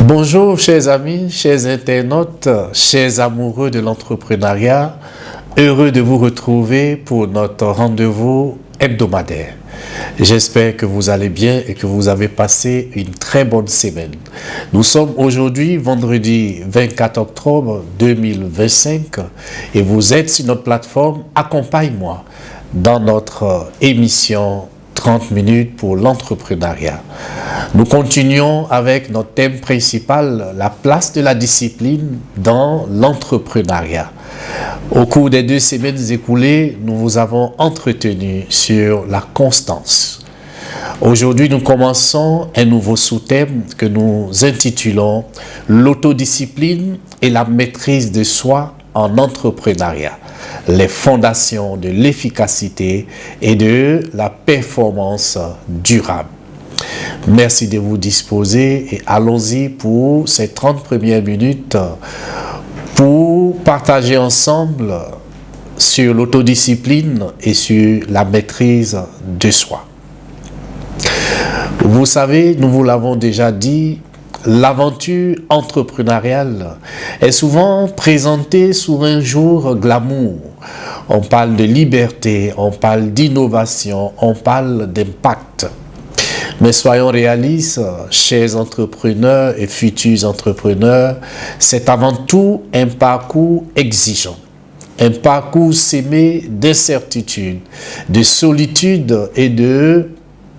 Bonjour chers amis, chers internautes, chers amoureux de l'entrepreneuriat, heureux de vous retrouver pour notre rendez-vous hebdomadaire. J'espère que vous allez bien et que vous avez passé une très bonne semaine. Nous sommes aujourd'hui vendredi 24 octobre 2025 et vous êtes sur notre plateforme Accompagne-moi dans notre émission 30 minutes pour l'entrepreneuriat. Nous continuons avec notre thème principal, la place de la discipline dans l'entrepreneuriat. Au cours des 2 semaines écoulées, nous vous avons entretenu sur la constance. Aujourd'hui, nous commençons un nouveau sous-thème que nous intitulons l'autodiscipline et la maîtrise de soi en entrepreneuriat, les fondations de l'efficacité et de la performance durable. Merci de vous disposer et allons-y pour ces 30 premières minutes pour partager ensemble sur l'autodiscipline et sur la maîtrise de soi. Vous savez, nous vous l'avons déjà dit, l'aventure entrepreneuriale est souvent présentée sous un jour glamour. On parle de liberté, on parle d'innovation, on parle d'impact. Mais soyons réalistes, chers entrepreneurs et futurs entrepreneurs, c'est avant tout un parcours exigeant. Un parcours semé d'incertitudes, de solitude et de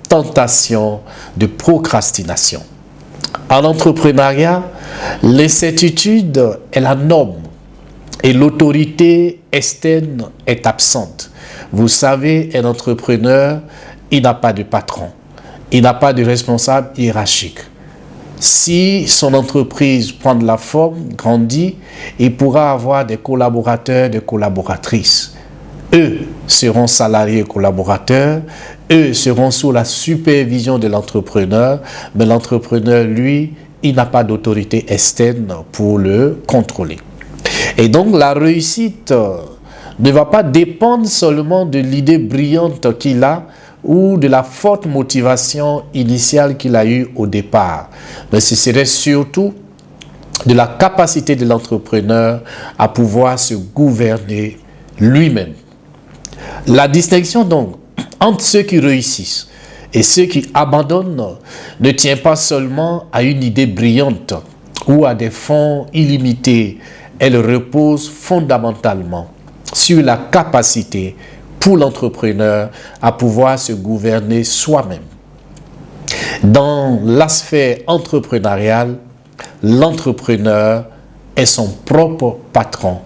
tentation, de procrastination. En entrepreneuriat, l'incertitude est la norme et l'autorité externe est absente. Vous savez, un entrepreneur, il n'a pas de patron, il n'a pas de responsable hiérarchique. Si son entreprise prend de la forme, grandit, il pourra avoir des collaborateurs, des collaboratrices. Eux seront salariés et collaborateurs, eux seront sous la supervision de l'entrepreneur, mais l'entrepreneur, lui, il n'a pas d'autorité externe pour le contrôler. Et donc la réussite ne va pas dépendre seulement de l'idée brillante qu'il a ou de la forte motivation initiale qu'il a eue au départ, mais ce serait surtout de la capacité de l'entrepreneur à pouvoir se gouverner lui-même. La distinction donc entre ceux qui réussissent et ceux qui abandonnent ne tient pas seulement à une idée brillante ou à des fonds illimités. Elle repose fondamentalement sur la capacité pour l'entrepreneur à pouvoir se gouverner soi-même. Dans la sphère entrepreneuriale, l'entrepreneur est son propre patron.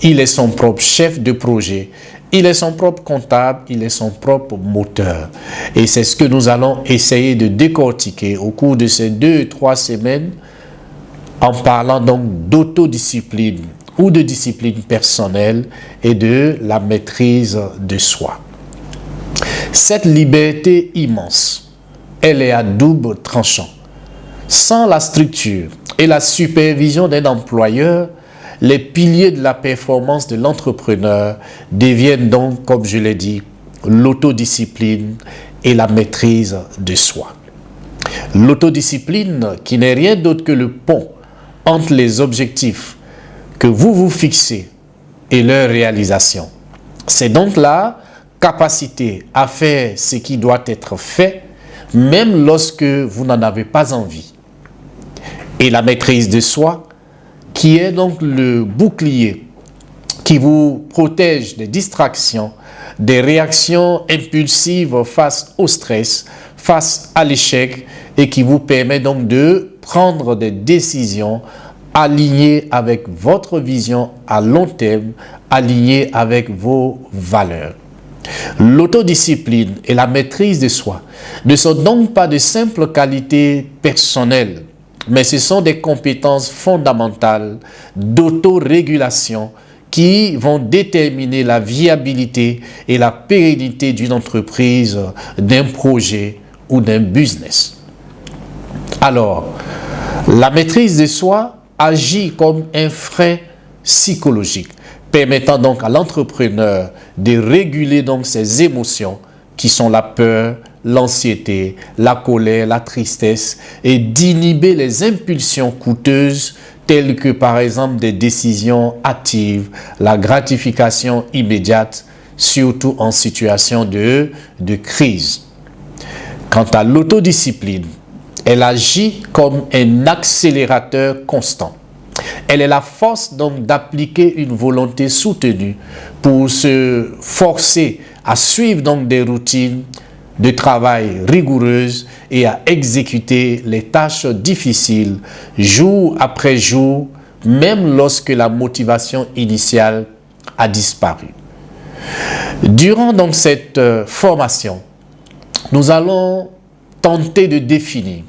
Il est son propre chef de projet. Il est son propre comptable, il est son propre moteur. Et c'est ce que nous allons essayer de décortiquer au cours de ces 2-3 semaines en parlant donc d'autodiscipline ou de discipline personnelle et de la maîtrise de soi. Cette liberté immense, elle est à double tranchant. Sans la structure et la supervision d'un employeur, les piliers de la performance de l'entrepreneur deviennent donc, comme je l'ai dit, l'autodiscipline et la maîtrise de soi. L'autodiscipline qui n'est rien d'autre que le pont entre les objectifs que vous vous fixez et leur réalisation. C'est donc la capacité à faire ce qui doit être fait, même lorsque vous n'en avez pas envie. Et la maîtrise de soi, qui est donc le bouclier qui vous protège des distractions, des réactions impulsives face au stress, face à l'échec, et qui vous permet donc de prendre des décisions alignées avec votre vision à long terme, alignées avec vos valeurs. L'autodiscipline et la maîtrise de soi ne sont donc pas de simples qualités personnelles, mais ce sont des compétences fondamentales d'autorégulation qui vont déterminer la viabilité et la pérennité d'une entreprise, d'un projet ou d'un business. Alors, la maîtrise de soi agit comme un frein psychologique, permettant donc à l'entrepreneur de réguler donc ses émotions qui sont la peur, l'anxiété, la colère, la tristesse et d'inhiber les impulsions coûteuses telles que par exemple des décisions hâtives, la gratification immédiate, surtout en situation de crise. Quant à l'autodiscipline, elle agit comme un accélérateur constant. Elle est la force donc d'appliquer une volonté soutenue pour se forcer à suivre donc des routines de travail rigoureuses et à exécuter les tâches difficiles jour après jour, même lorsque la motivation initiale a disparu. Durant donc cette formation, nous allons tenter de définir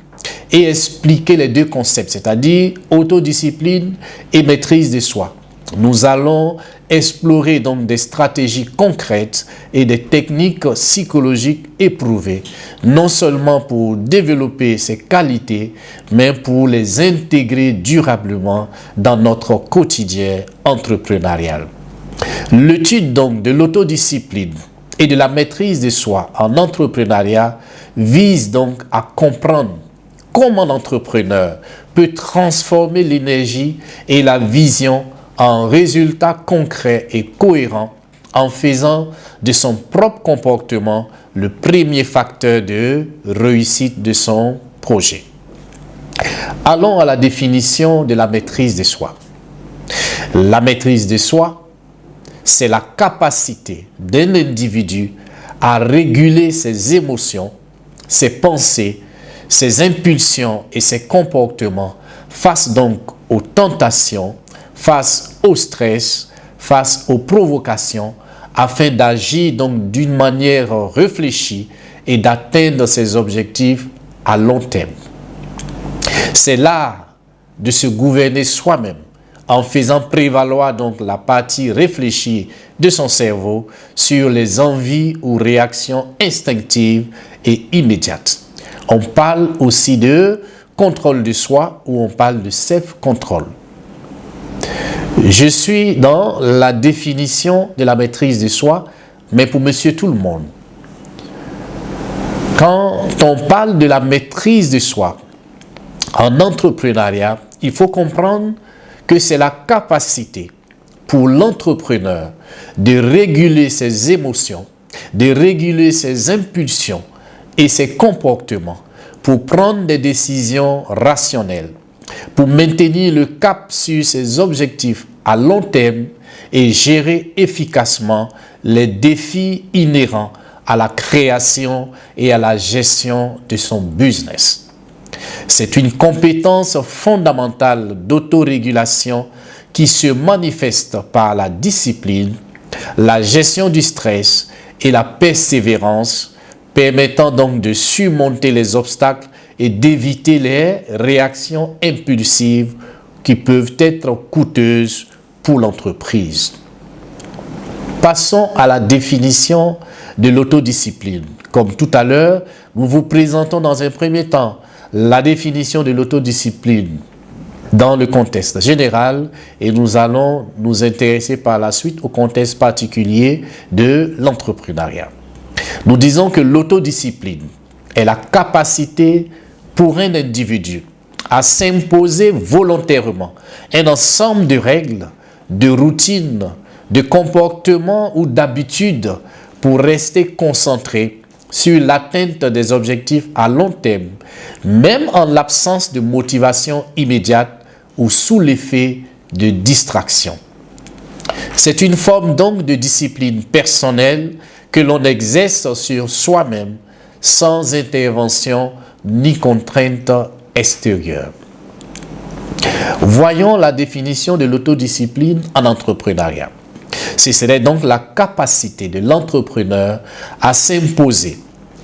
et expliquer les deux concepts, c'est-à-dire autodiscipline et maîtrise de soi. Nous allons explorer donc des stratégies concrètes et des techniques psychologiques éprouvées, non seulement pour développer ces qualités, mais pour les intégrer durablement dans notre quotidien entrepreneurial. L'étude donc de l'autodiscipline et de la maîtrise de soi en entrepreneuriat vise donc à comprendre comment l'entrepreneur peut transformer l'énergie et la vision en résultats concrets et cohérents en faisant de son propre comportement le premier facteur de réussite de son projet. Allons à la définition de la maîtrise de soi. La maîtrise de soi, c'est la capacité d'un individu à réguler ses émotions, ses pensées, ses impulsions et ses comportements face donc aux tentations, face au stress, face aux provocations, afin d'agir donc d'une manière réfléchie et d'atteindre ses objectifs à long terme. C'est l'art de se gouverner soi-même en faisant prévaloir donc la partie réfléchie de son cerveau sur les envies ou réactions instinctives et immédiates. On parle aussi de contrôle de soi ou on parle de self-control. Je suis dans la définition de la maîtrise de soi, mais pour monsieur tout le monde. Quand on parle de la maîtrise de soi en entrepreneuriat, il faut comprendre que c'est la capacité pour l'entrepreneur de réguler ses émotions, de réguler ses impulsions et ses comportements pour prendre des décisions rationnelles, pour maintenir le cap sur ses objectifs à long terme et gérer efficacement les défis inhérents à la création et à la gestion de son business. C'est une compétence fondamentale d'autorégulation qui se manifeste par la discipline, la gestion du stress et la persévérance, permettant donc de surmonter les obstacles et d'éviter les réactions impulsives qui peuvent être coûteuses pour l'entreprise. Passons à la définition de l'autodiscipline. Comme tout à l'heure, nous vous présentons dans un premier temps la définition de l'autodiscipline dans le contexte général et nous allons nous intéresser par la suite au contexte particulier de l'entrepreneuriat. Nous disons que l'autodiscipline est la capacité pour un individu à s'imposer volontairement un ensemble de règles, de routines, de comportements ou d'habitudes pour rester concentré sur l'atteinte des objectifs à long terme, même en l'absence de motivation immédiate ou sous l'effet de distraction. C'est une forme donc de discipline personnelle que l'on exerce sur soi-même sans intervention ni contrainte extérieure. Voyons la définition de l'autodiscipline en entrepreneuriat. Ce serait donc la capacité de l'entrepreneur à s'imposer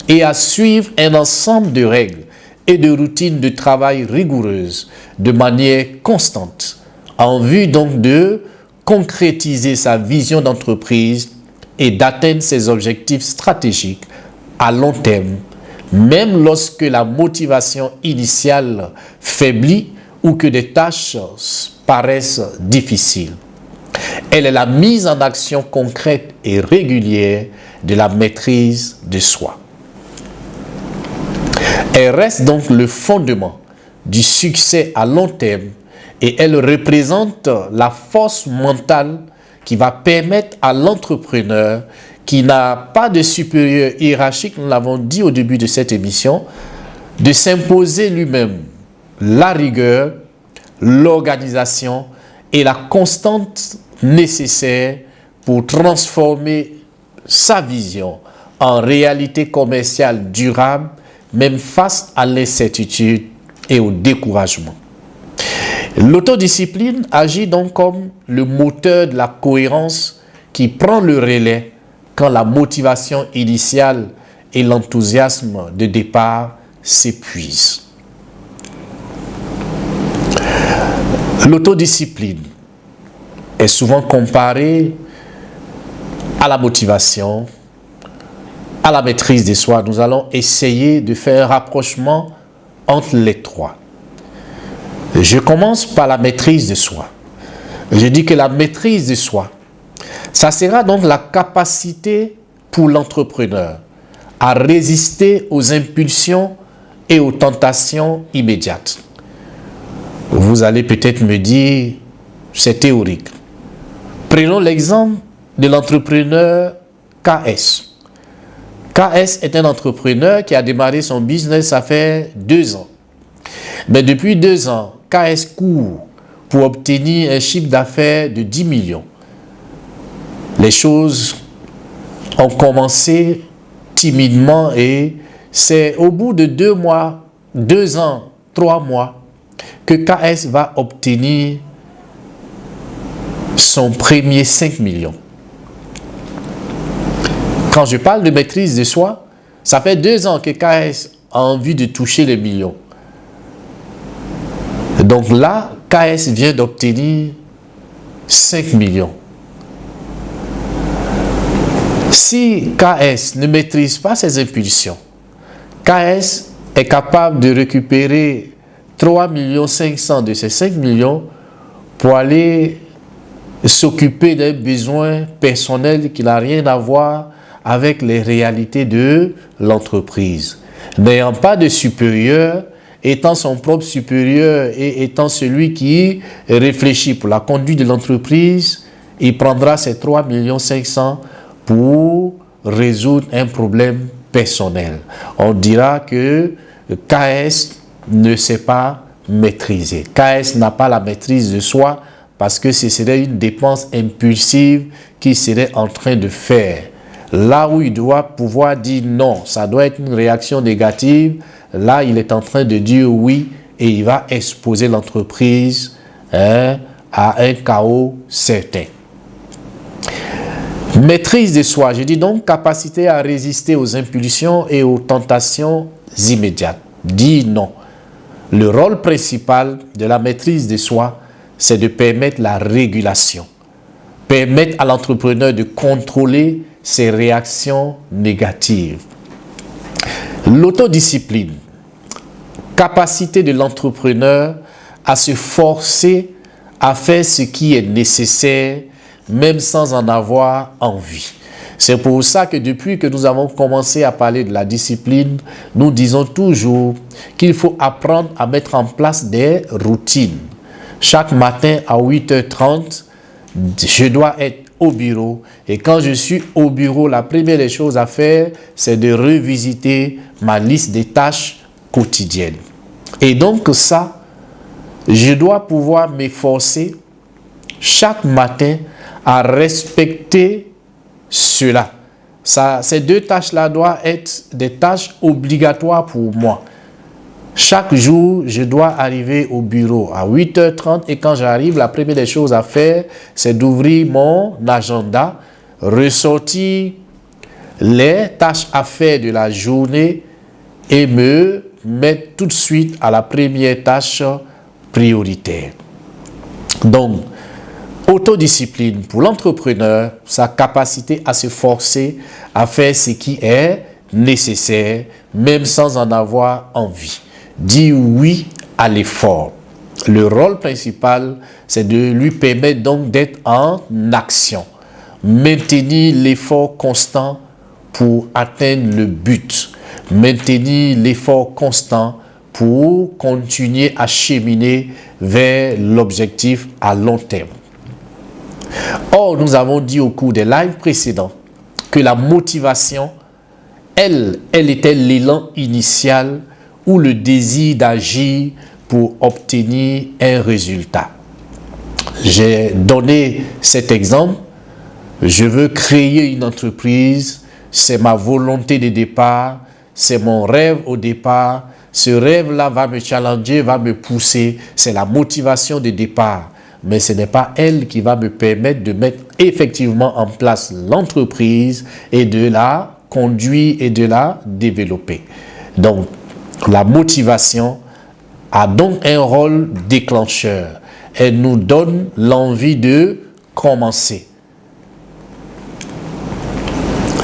et à suivre un ensemble de règles et de routines de travail rigoureuses de manière constante en vue donc de concrétiser sa vision d'entreprise et d'atteindre ses objectifs stratégiques à long terme, même lorsque la motivation initiale faiblit ou que des tâches paraissent difficiles. Elle est la mise en action concrète et régulière de la maîtrise de soi. Elle reste donc le fondement du succès à long terme et elle représente la force mentale qui va permettre à l'entrepreneur qui n'a pas de supérieur hiérarchique, nous l'avons dit au début de cette émission, de s'imposer lui-même la rigueur, l'organisation et la constante nécessaire pour transformer sa vision en réalité commerciale durable, même face à l'incertitude et au découragement. L'autodiscipline agit donc comme le moteur de la cohérence qui prend le relais quand la motivation initiale et l'enthousiasme de départ s'épuisent. L'autodiscipline est souvent comparée à la motivation, à la maîtrise de soi. Nous allons essayer de faire un rapprochement entre les trois. Je commence par la maîtrise de soi. Je dis que la maîtrise de soi, ça sera donc la capacité pour l'entrepreneur à résister aux impulsions et aux tentations immédiates. Vous allez peut-être me dire, c'est théorique. Prenons l'exemple de l'entrepreneur KS. KS est un entrepreneur qui a démarré son business, ça fait 2 ans. Mais depuis 2 ans, KS court pour obtenir un chiffre d'affaires de 10 millions. Les choses ont commencé timidement et c'est au bout de 2 mois, 2 ans, 3 mois que KS va obtenir son premier 5 millions. Quand je parle de maîtrise de soi, ça fait 2 ans que KS a envie de toucher les millions. Donc là, KS vient d'obtenir 5 millions. Si KS ne maîtrise pas ses impulsions, KS est capable de récupérer 3,5 millions de ces 5 millions pour aller s'occuper d'un besoin personnel qui n'a rien à voir avec les réalités de l'entreprise. N'ayant pas de supérieur, étant son propre supérieur et étant celui qui réfléchit pour la conduite de l'entreprise, il prendra ces 3,5 millions pour résoudre un problème personnel. On dira que KS ne sait pas maîtriser. KS n'a pas la maîtrise de soi parce que ce serait une dépense impulsive qu'il serait en train de faire. Là où il doit pouvoir dire non, ça doit être une réaction négative. Là, il est en train de dire oui et il va exposer l'entreprise à un chaos certain. Maîtrise de soi, je dis donc capacité à résister aux impulsions et aux tentations immédiates. Dis non. Le rôle principal de la maîtrise de soi, c'est de permettre la régulation. Permettre à l'entrepreneur de contrôler ses réactions négatives. L'autodiscipline, capacité de l'entrepreneur à se forcer à faire ce qui est nécessaire, même sans en avoir envie. C'est pour ça que depuis que nous avons commencé à parler de la discipline, nous disons toujours qu'il faut apprendre à mettre en place des routines. Chaque matin à 8h30, je dois être au bureau. Et quand je suis au bureau, la première des choses à faire, c'est de revisiter ma liste des tâches quotidiennes. Et donc ça, je dois pouvoir m'efforcer chaque matin à respecter cela. Ces 2 tâches-là doivent être des tâches obligatoires pour moi. Chaque jour, je dois arriver au bureau à 8h30 et quand j'arrive, la première des choses à faire, c'est d'ouvrir mon agenda, ressortir les tâches à faire de la journée et me mettre tout de suite à la première tâche prioritaire. Donc, autodiscipline pour l'entrepreneur, sa capacité à se forcer à faire ce qui est nécessaire, même sans en avoir envie. Dire oui à l'effort. Le rôle principal, c'est de lui permettre donc d'être en action. Maintenir l'effort constant pour atteindre le but. maintenir l'effort constant pour continuer à cheminer vers l'objectif à long terme. Or, nous avons dit au cours des lives précédents que la motivation, elle était l'élan initial ou le désir d'agir pour obtenir un résultat. J'ai donné cet exemple. Je veux créer une entreprise, c'est ma volonté de départ, c'est mon rêve au départ. Ce rêve-là va me challenger, va me pousser, c'est la motivation de départ. Mais ce n'est pas elle qui va me permettre de mettre effectivement en place l'entreprise et de la conduire et de la développer. Donc, la motivation a donc un rôle déclencheur. Elle nous donne l'envie de commencer.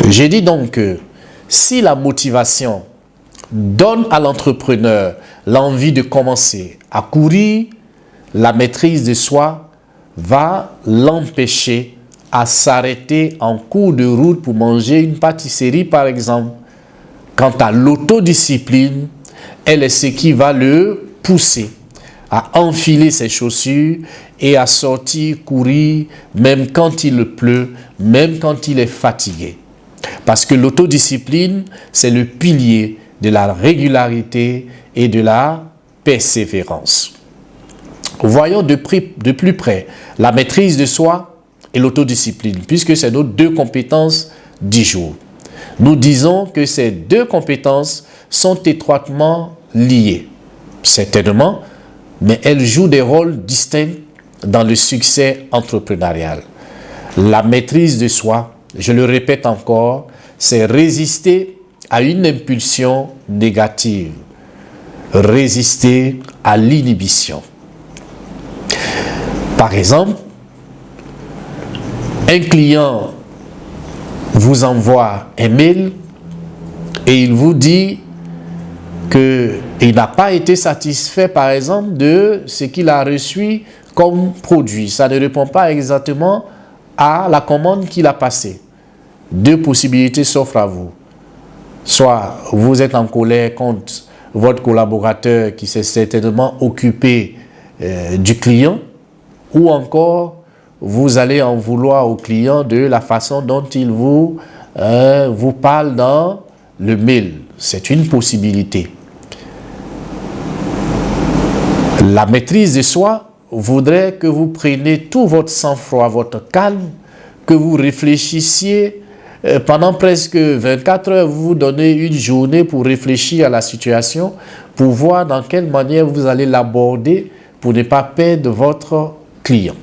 J'ai dit donc que si la motivation donne à l'entrepreneur l'envie de commencer à courir, la maîtrise de soi va l'empêcher à s'arrêter en cours de route pour manger une pâtisserie par exemple. Quant à l'autodiscipline, elle est ce qui va le pousser à enfiler ses chaussures et à sortir courir même quand il pleut, même quand il est fatigué. Parce que l'autodiscipline, c'est le pilier de la régularité et de la persévérance. Voyons de plus près la maîtrise de soi et l'autodiscipline, puisque c'est nos deux compétences du jour. Nous disons que ces deux compétences sont étroitement liées, certainement, mais elles jouent des rôles distincts dans le succès entrepreneurial. La maîtrise de soi, je le répète encore, c'est résister à une impulsion négative, résister à l'inhibition. Par exemple, un client vous envoie un mail et il vous dit qu'il n'a pas été satisfait, par exemple, de ce qu'il a reçu comme produit. Ça ne répond pas exactement à la commande qu'il a passée. Deux possibilités s'offrent à vous. Soit vous êtes en colère contre votre collaborateur qui s'est certainement occupé du client, ou encore vous allez en vouloir au client de la façon dont il vous parle dans le mail. C'est une possibilité. La maîtrise de soi voudrait que vous preniez tout votre sang-froid, votre calme, que vous réfléchissiez pendant presque 24 heures, vous vous donnez une journée pour réfléchir à la situation, pour voir dans quelle manière vous allez l'aborder pour ne pas perdre votre client.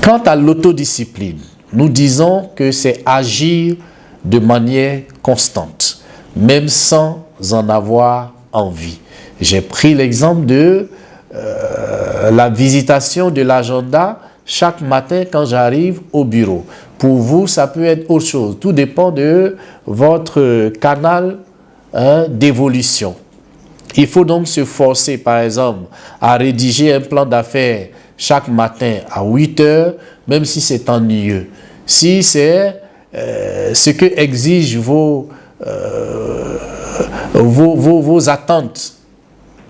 Quant à l'autodiscipline, nous disons que c'est agir de manière constante, même sans en avoir envie. J'ai pris l'exemple de la visitation de l'agenda chaque matin quand j'arrive au bureau. Pour vous, ça peut être autre chose. Tout dépend de votre canal d'évolution. Il faut donc se forcer, par exemple, à rédiger un plan d'affaires chaque matin à 8 heures, même si c'est ennuyeux. Si c'est ce que exigent vos attentes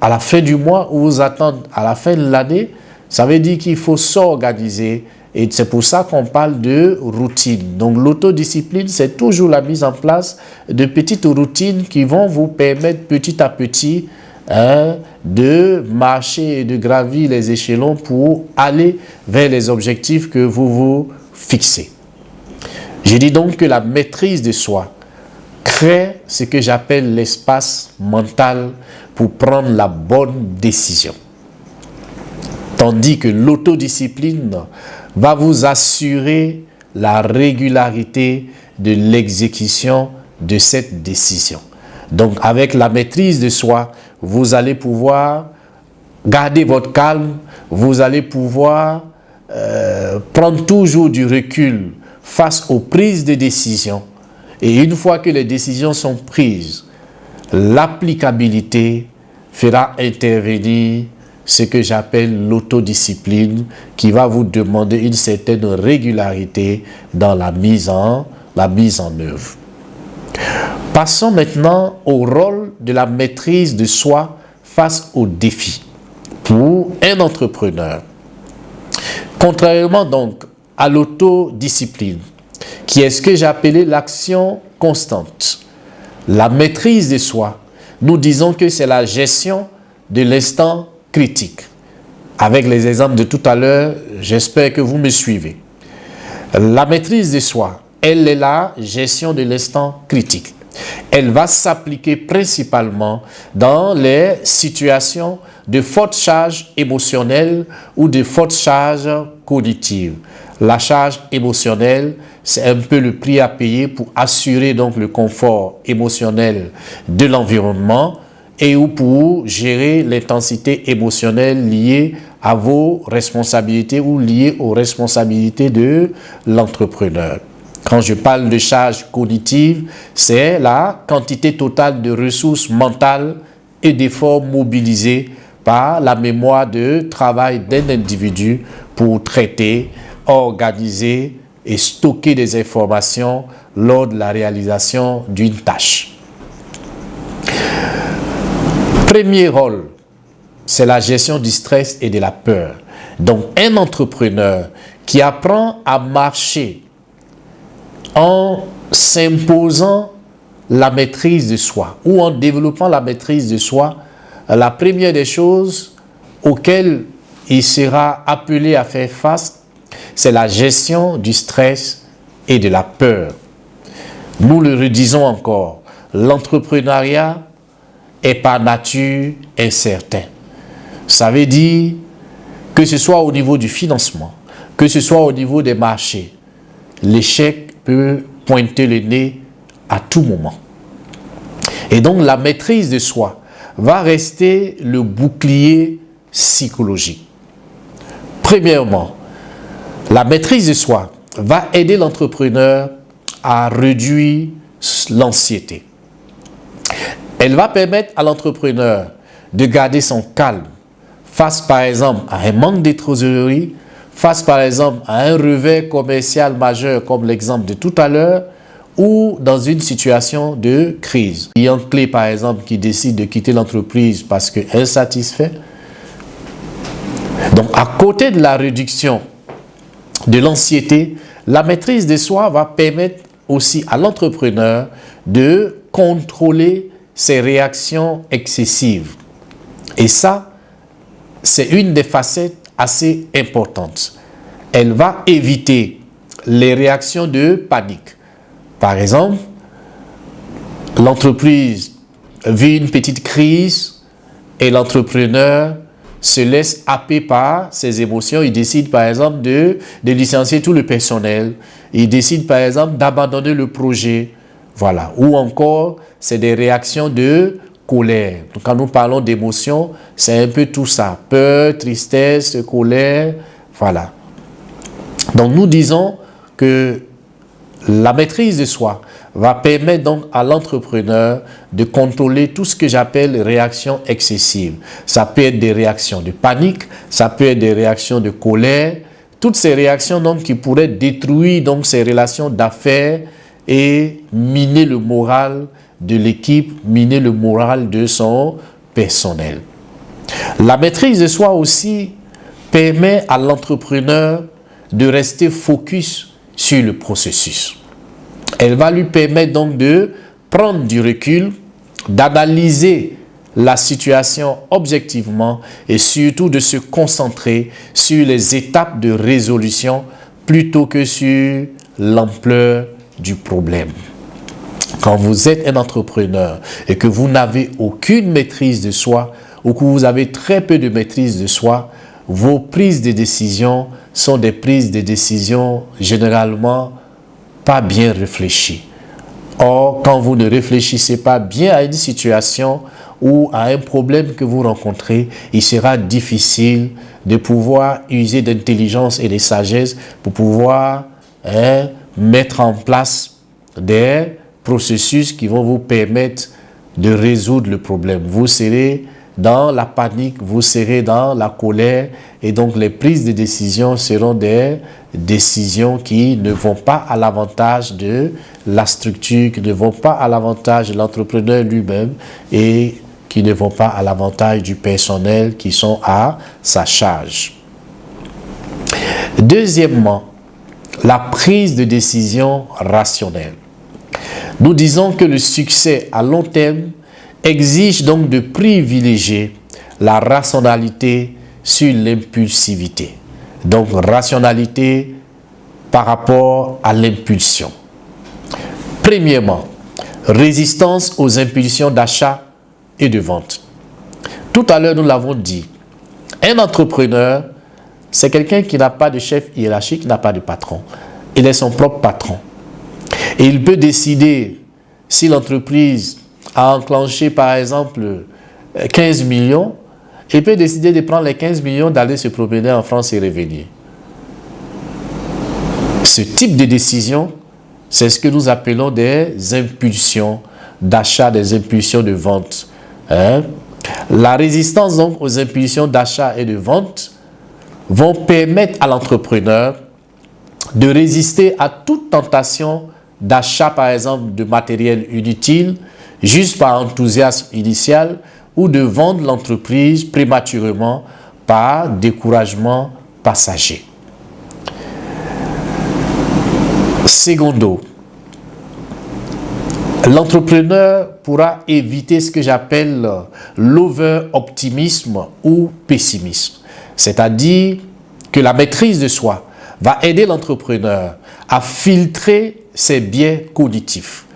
à la fin du mois ou vos attentes à la fin de l'année, ça veut dire qu'il faut s'organiser. Et c'est pour ça qu'on parle de routine. Donc l'autodiscipline, c'est toujours la mise en place de petites routines qui vont vous permettre petit à petit de marcher et de gravir les échelons pour aller vers les objectifs que vous vous fixez. Je dis donc que la maîtrise de soi crée ce que j'appelle l'espace mental pour prendre la bonne décision. Tandis que l'autodiscipline va vous assurer la régularité de l'exécution de cette décision. Donc, avec la maîtrise de soi, vous allez pouvoir garder votre calme, vous allez pouvoir prendre toujours du recul face aux prises de décision. Et une fois que les décisions sont prises, l'applicabilité fera intervenir ce que j'appelle l'autodiscipline, qui va vous demander une certaine régularité dans la mise en œuvre. Passons maintenant au rôle de la maîtrise de soi face aux défis pour un entrepreneur. Contrairement donc à l'autodiscipline, qui est ce que j'ai appelé l'action constante, la maîtrise de soi, nous disons que c'est la gestion de l'instant critique. Avec les exemples de tout à l'heure, j'espère que vous me suivez. La maîtrise de soi, elle est la gestion de l'instant critique. Elle va s'appliquer principalement dans les situations de forte charge émotionnelle ou de forte charge cognitive. La charge émotionnelle, c'est un peu le prix à payer pour assurer donc le confort émotionnel de l'environnement et ou pour gérer l'intensité émotionnelle liée à vos responsabilités ou liée aux responsabilités de l'entrepreneur. Quand je parle de charge cognitive, c'est la quantité totale de ressources mentales et d'efforts mobilisés par la mémoire de travail d'un individu pour traiter, organiser et stocker des informations lors de la réalisation d'une tâche. Premier rôle, c'est la gestion du stress et de la peur. Donc, un entrepreneur qui apprend à marcher en s'imposant la maîtrise de soi ou en développant la maîtrise de soi, la première des choses auxquelles il sera appelé à faire face, c'est la gestion du stress et de la peur. Nous le redisons encore, l'entrepreneuriat est par nature incertain. Ça veut dire que ce soit au niveau du financement, que ce soit au niveau des marchés, l'échec peut pointer le nez à tout moment. Et donc la maîtrise de soi va rester le bouclier psychologique. Premièrement, la maîtrise de soi va aider l'entrepreneur à réduire l'anxiété. Elle va permettre à l'entrepreneur de garder son calme face par exemple à un manque de trésorerie, face par exemple à un revers commercial majeur comme l'exemple de tout à l'heure, ou dans une situation de crise. Client clé par exemple qui décide de quitter l'entreprise parce que insatisfait. Donc à côté de la réduction de l'anxiété, la maîtrise de soi va permettre aussi à l'entrepreneur de contrôler ses réactions excessives. Et ça, c'est une des facettes assez importantes. Elle va éviter les réactions de panique. Par exemple, l'entreprise vit une petite crise et l'entrepreneur se laisse happer par ses émotions. Il décide par exemple de licencier tout le personnel. Il décide par exemple d'abandonner le projet. Voilà. Ou encore, c'est des réactions de colère. Donc, quand nous parlons d'émotions, c'est un peu tout ça. Peur, tristesse, colère, voilà. Donc nous disons que la maîtrise de soi va permettre donc à l'entrepreneur de contrôler tout ce que j'appelle réactions excessives. Ça peut être des réactions de panique, ça peut être des réactions de colère, toutes ces réactions donc qui pourraient détruire donc ces relations d'affaires et miner le moral de l'équipe, miner le moral de son personnel. La maîtrise de soi aussi permet à l'entrepreneur de rester focus sur le processus. Elle va lui permettre donc de prendre du recul, d'analyser la situation objectivement et surtout de se concentrer sur les étapes de résolution plutôt que sur l'ampleur du problème. Quand vous êtes un entrepreneur et que vous n'avez aucune maîtrise de soi ou que vous avez très peu de maîtrise de soi, vos prises de décision sont des prises de décision généralement pas bien réfléchies. Or, quand vous ne réfléchissez pas bien à une situation ou à un problème que vous rencontrez, il sera difficile de pouvoir user d'intelligence et de sagesse pour pouvoir mettre en place des processus qui vont vous permettre de résoudre le problème. Vous serez dans la panique, vous serez dans la colère et donc les prises de décision seront des décisions qui ne vont pas à l'avantage de la structure, qui ne vont pas à l'avantage de l'entrepreneur lui-même et qui ne vont pas à l'avantage du personnel qui sont à sa charge. Deuxièmement, la prise de décision rationnelle. Nous disons que le succès à long terme exige donc de privilégier la rationalité sur l'impulsivité. Donc, rationalité par rapport à l'impulsion. Premièrement, résistance aux impulsions d'achat et de vente. Tout à l'heure, nous l'avons dit, un entrepreneur, c'est quelqu'un qui n'a pas de chef hiérarchique, qui n'a pas de patron. Il est son propre patron. Et il peut décider, si l'entreprise a enclenché par exemple 15 millions, il peut décider de prendre les 15 millions, d'aller se promener en France et revenir. Ce type de décision, c'est ce que nous appelons des impulsions d'achat, des impulsions de vente. La résistance donc aux impulsions d'achat et de vente vont permettre à l'entrepreneur de résister à toute tentation d'achat, par exemple, de matériel inutile, juste par enthousiasme initial, ou de vendre l'entreprise prématurément par découragement passager. Secondo, l'entrepreneur pourra éviter ce que j'appelle l'over-optimisme ou pessimisme. C'est-à-dire que la maîtrise de soi va aider l'entrepreneur à filtrer ses biais cognitifs.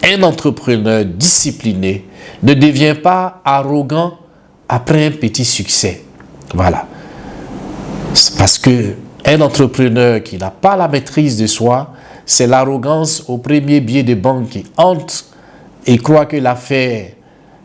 Un entrepreneur discipliné ne devient pas arrogant après un petit succès. Voilà. C'est parce que un entrepreneur qui n'a pas la maîtrise de soi, c'est l'arrogance au premier billet de banque qui hante et croit que l'affaire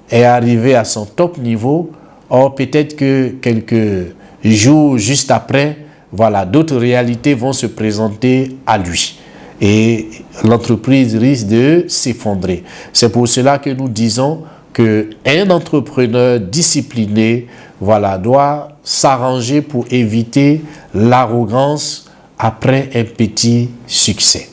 est arrivée à son top niveau. Or, peut-être que quelques jours juste après, voilà, d'autres réalités vont se présenter à lui. Et l'entreprise risque de s'effondrer. C'est pour cela que nous disons qu'un entrepreneur discipliné, voilà, doit s'arranger pour éviter l'arrogance après un petit succès.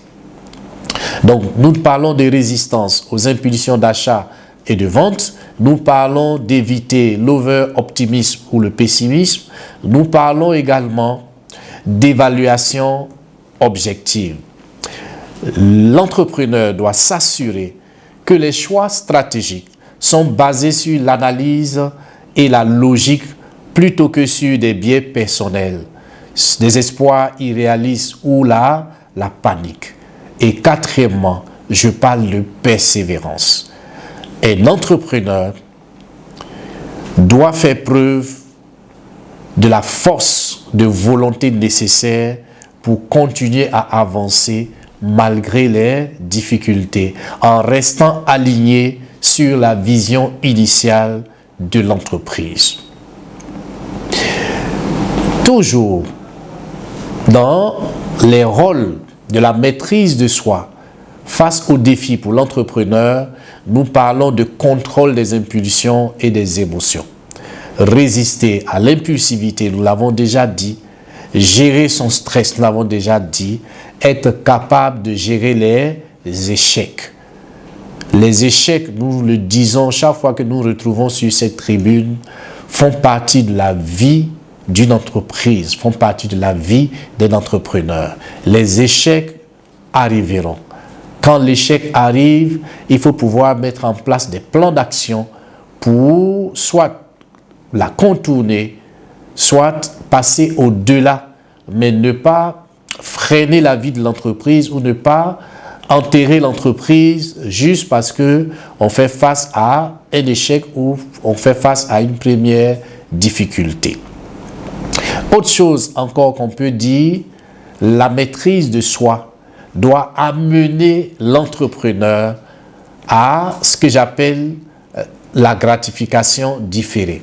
Donc, nous parlons de résistance aux impulsions d'achat et de vente. Nous parlons d'éviter l'over-optimisme ou le pessimisme. Nous parlons également d'évaluation objective. L'entrepreneur doit s'assurer que les choix stratégiques sont basés sur l'analyse et la logique plutôt que sur des biais personnels, des espoirs irréalistes ou la panique. Et quatrièmement, je parle de persévérance. Un entrepreneur doit faire preuve de la force de volonté nécessaire pour continuer à avancer malgré les difficultés, en restant aligné sur la vision initiale de l'entreprise. Toujours dans les rôles de la maîtrise de soi face aux défis pour l'entrepreneur, nous parlons de contrôle des impulsions et des émotions. Résister à l'impulsivité, nous l'avons déjà dit, gérer son stress, nous l'avons déjà dit, être capable de gérer les échecs. Les échecs, nous le disons chaque fois que nous retrouvons sur cette tribune, font partie de la vie d'une entreprise, font partie de la vie d'un entrepreneur. Les échecs arriveront. Quand l'échec arrive, il faut pouvoir mettre en place des plans d'action pour soit la contourner, soit passer au-delà, mais ne pas freiner la vie de l'entreprise ou ne pas enterrer l'entreprise juste parce qu'on fait face à un échec ou on fait face à une première difficulté. Autre chose encore qu'on peut dire, la maîtrise de soi doit amener l'entrepreneur à ce que j'appelle la gratification différée.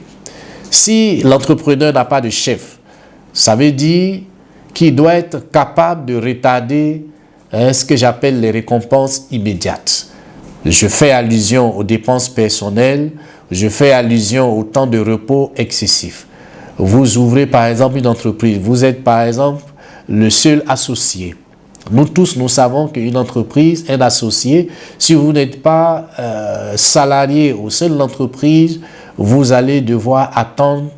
Si l'entrepreneur n'a pas de chef, ça veut dire qu'il doit être capable de retarder ce que j'appelle les récompenses immédiates. Je fais allusion aux dépenses personnelles, je fais allusion au temps de repos excessif. Vous ouvrez par exemple une entreprise, vous êtes par exemple le seul associé. Nous tous, nous savons qu'une entreprise, un associé, si vous n'êtes pas salarié au sein de l'entreprise, vous allez devoir attendre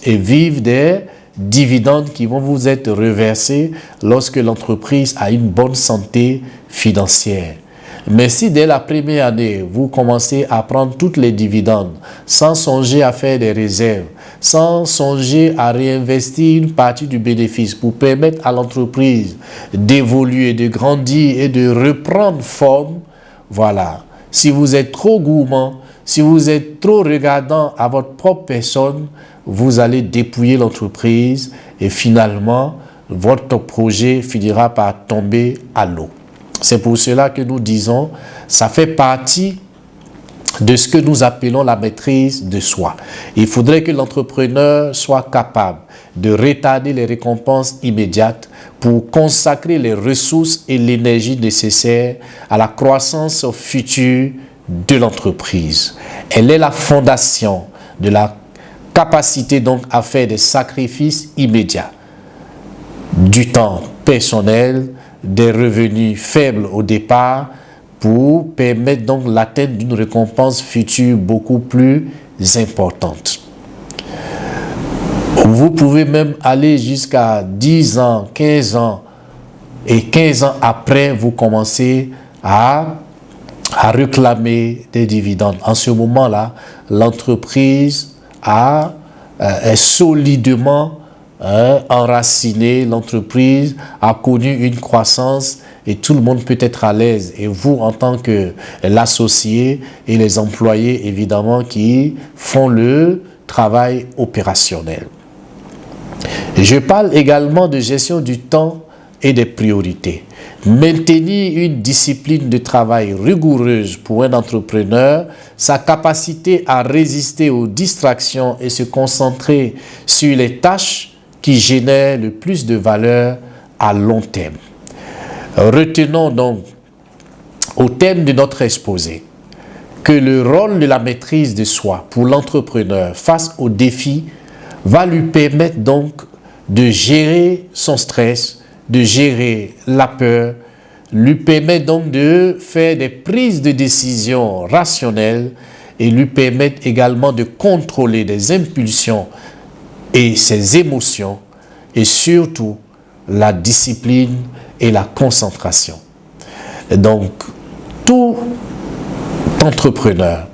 et vivre des dividendes qui vont vous être reversés lorsque l'entreprise a une bonne santé financière. Mais si dès la première année, vous commencez à prendre toutes les dividendes sans songer à faire des réserves, sans songer à réinvestir une partie du bénéfice pour permettre à l'entreprise d'évoluer, de grandir et de reprendre forme, voilà. Si vous êtes trop gourmand, si vous êtes trop regardant à votre propre personne, vous allez dépouiller l'entreprise et finalement, votre projet finira par tomber à l'eau. C'est pour cela que nous disons, ça fait partie de ce que nous appelons la maîtrise de soi. Il faudrait que l'entrepreneur soit capable de retarder les récompenses immédiates pour consacrer les ressources et l'énergie nécessaires à la croissance future de l'entreprise. Elle est la fondation de la capacité donc à faire des sacrifices immédiats, du temps personnel, des revenus faibles au départ pour permettre donc l'atteinte d'une récompense future beaucoup plus importante. Vous pouvez même aller jusqu'à 10 ans, 15 ans et 15 ans après, vous commencez à réclamer des dividendes. En ce moment-là, l'entreprise est solidement enraciné, l'entreprise a connu une croissance et tout le monde peut être à l'aise. Et vous, en tant que l'associé et les employés, évidemment, qui font le travail opérationnel. Je parle également de gestion du temps et des priorités. Maintenir une discipline de travail rigoureuse pour un entrepreneur, sa capacité à résister aux distractions et se concentrer sur les tâches qui génèrent le plus de valeur à long terme. Retenons donc au thème de notre exposé que le rôle de la maîtrise de soi pour l'entrepreneur face aux défis va lui permettre donc de gérer son stress, de gérer la peur, lui permet donc de faire des prises de décision rationnelles et lui permettre également de contrôler des impulsions et ses émotions et surtout la discipline et la concentration. Et donc, tout entrepreneur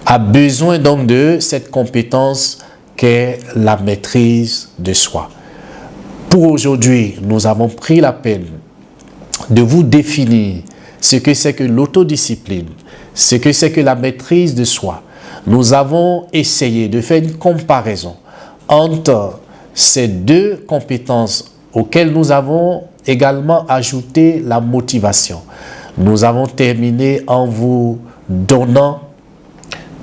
a besoin donc de cette compétence qu'est la maîtrise de soi. Pour aujourd'hui, nous avons pris la peine de vous définir ce que c'est que l'autodiscipline, ce que c'est que la maîtrise de soi. Nous avons essayé de faire une comparaison entre ces deux compétences auxquelles nous avons également ajouté la motivation. Nous avons terminé en vous donnant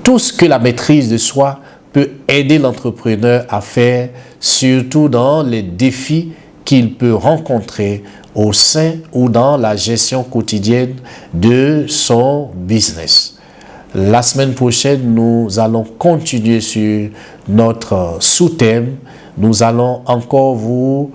tout ce que la maîtrise de soi peut aider l'entrepreneur à faire, surtout dans les défis qu'il peut rencontrer au sein ou dans la gestion quotidienne de son business. La semaine prochaine, nous allons continuer sur notre sous-thème. Nous allons encore vous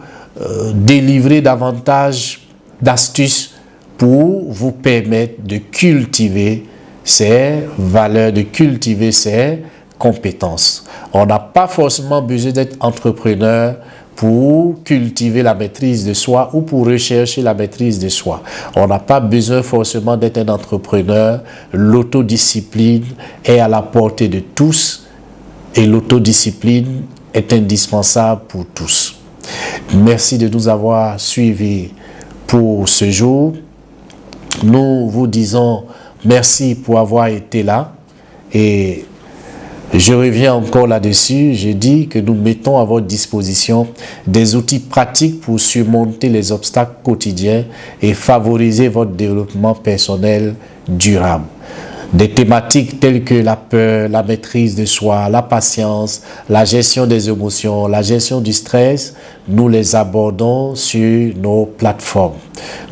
délivrer davantage d'astuces pour vous permettre de cultiver ces valeurs, de cultiver ces compétences. On n'a pas forcément besoin d'être entrepreneur pour cultiver la maîtrise de soi ou pour rechercher la maîtrise de soi. On n'a pas besoin forcément d'être un entrepreneur. L'autodiscipline est à la portée de tous et l'autodiscipline est indispensable pour tous. Merci de nous avoir suivis pour ce jour. Nous vous disons merci pour avoir été là et je reviens encore là-dessus. Je dis que nous mettons à votre disposition des outils pratiques pour surmonter les obstacles quotidiens et favoriser votre développement personnel durable. Des thématiques telles que la peur, la maîtrise de soi, la patience, la gestion des émotions, la gestion du stress, nous les abordons sur nos plateformes.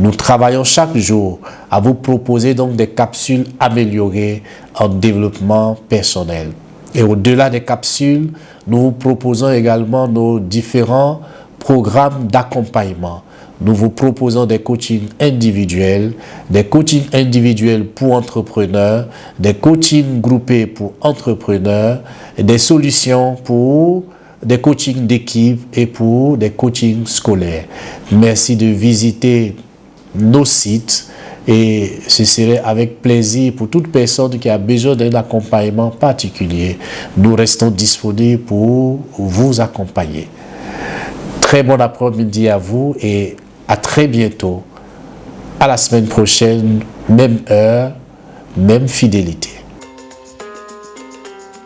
Nous travaillons chaque jour à vous proposer donc des capsules améliorées en développement personnel. Et au-delà des capsules, nous vous proposons également nos différents programmes d'accompagnement. Nous vous proposons des coachings individuels pour entrepreneurs, des coachings groupés pour entrepreneurs, des solutions pour des coachings d'équipe et pour des coachings scolaires. Merci de visiter nos sites et ce serait avec plaisir pour toute personne qui a besoin d'un accompagnement particulier. Nous restons disponibles pour vous accompagner. Très bon après-midi à vous et à très bientôt. À la semaine prochaine, même heure, même fidélité.